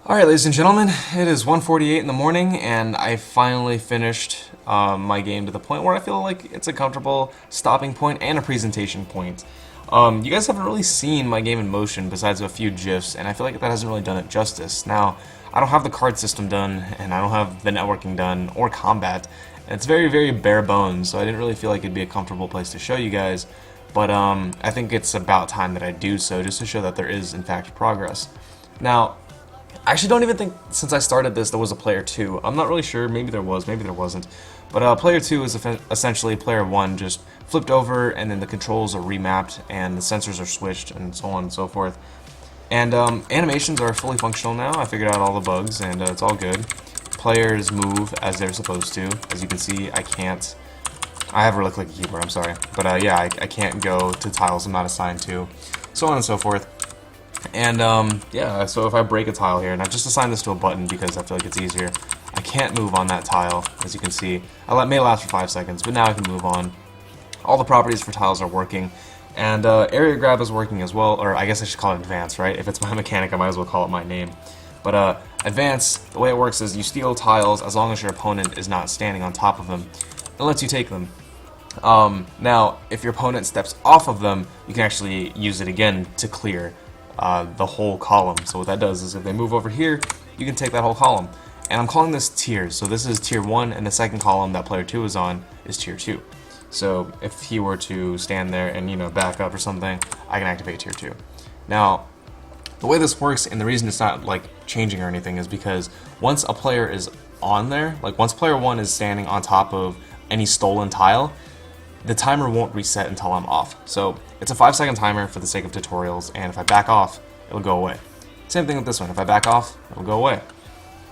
Alright, ladies and gentlemen, it is 1:48 in the morning, and I finally finished my game to the point where I feel like it's a comfortable stopping point and a presentation point. You guys haven't really seen my game in motion besides a few GIFs, and I feel like that hasn't really done it justice. Now, I don't have the card system done, and I don't have the networking done, or combat, and it's very, very bare bones, so I didn't really feel like it'd be a comfortable place to show you guys, but I think it's about time that I do so, just to show that there is, in fact, progress. Now, I actually don't even think since I started this there was a player 2. I'm not really sure, maybe there was, maybe there wasn't. But player 2 is essentially player 1 just flipped over, and then the controls are remapped and the sensors are switched and so on and so forth. And animations are fully functional now. I figured out all the bugs and it's all good. Players move as they're supposed to. As you can see, I have a really clicky keyboard, I'm sorry. But yeah, I can't go to tiles I'm not assigned to, so on and so forth. And yeah, so if I break a tile here, and I've just assigned this to a button because I feel like it's easier, I can't move on that tile, as you can see. I may last for 5 seconds, but now I can move on. All the properties for tiles are working, and area grab is working as well, or I guess I should call it advance, right? If it's my mechanic, I might as well call it my name. But advance, the way it works is you steal tiles as long as your opponent is not standing on top of them. It lets you take them. Now, if your opponent steps off of them, you can actually use it again to clear the whole column. So what that does is if they move over here, you can take that whole column. And I'm calling this tiers. So this is tier 1, and the second column that player 2 is on is tier 2. So if he were to stand there and, back up or something, I can activate tier 2. Now, the way this works, and the reason it's not like changing or anything, is because once a player is on there, like once player 1 is standing on top of any stolen tile, the timer won't reset until I'm off. So it's a 5-second timer for the sake of tutorials, and if I back off, it'll go away. Same thing with this one. If I back off, it'll go away.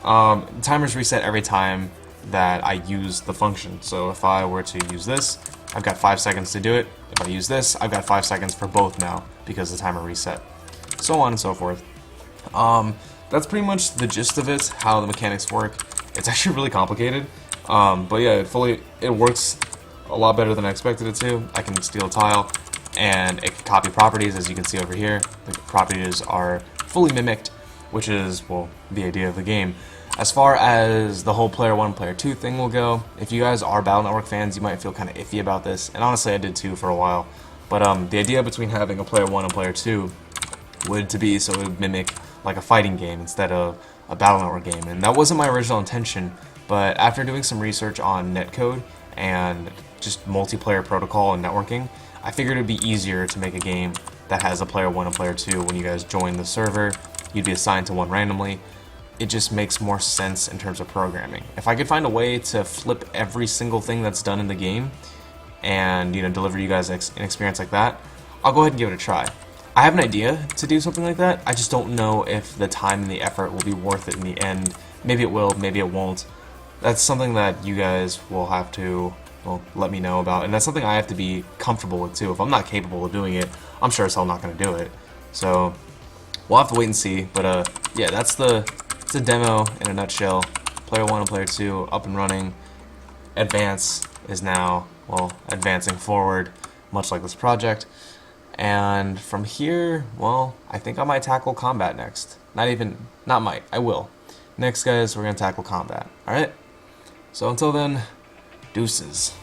The timers reset every time that I use the function. So if I were to use this, I've got 5 seconds to do it. If I use this, I've got 5 seconds for both now because the timer reset. So on and so forth. That's pretty much the gist of it, how the mechanics work. It's actually really complicated, but yeah, it works a lot better than I expected it to. I can steal a tile, and it can copy properties, as you can see over here. The properties are fully mimicked, which is, well, the idea of the game. As far as the whole player 1, player 2 thing will go, if you guys are Battle Network fans, you might feel kind of iffy about this, and honestly I did too for a while. But the idea between having a player 1 and player 2 would to be so it would mimic like a fighting game instead of a Battle Network game, and that wasn't my original intention, but after doing some research on netcode and just multiplayer protocol and networking, I figured it'd be easier to make a game that has a player 1 and player 2. When you guys join the server, you'd be assigned to one randomly. It just makes more sense in terms of programming. If I could find a way to flip every single thing that's done in the game and deliver you guys an experience like that, I'll go ahead and give it a try. I have an idea to do something like that. I just don't know if the time and the effort will be worth it in the end. Maybe it will, maybe it won't. That's something that you guys will have to, well, let me know about, and that's something I have to be comfortable with too. If I'm not capable of doing it, I'm sure as hell not going to do it. So we'll have to wait and see. But yeah, it's a demo in a nutshell. Player 1 and player 2 up and running. Advance is now, well, advancing forward, much like this project. And from here, well, I think I might tackle combat next. Not might, I will. Next, guys, we're going to tackle combat. Alright? So until then, deuces.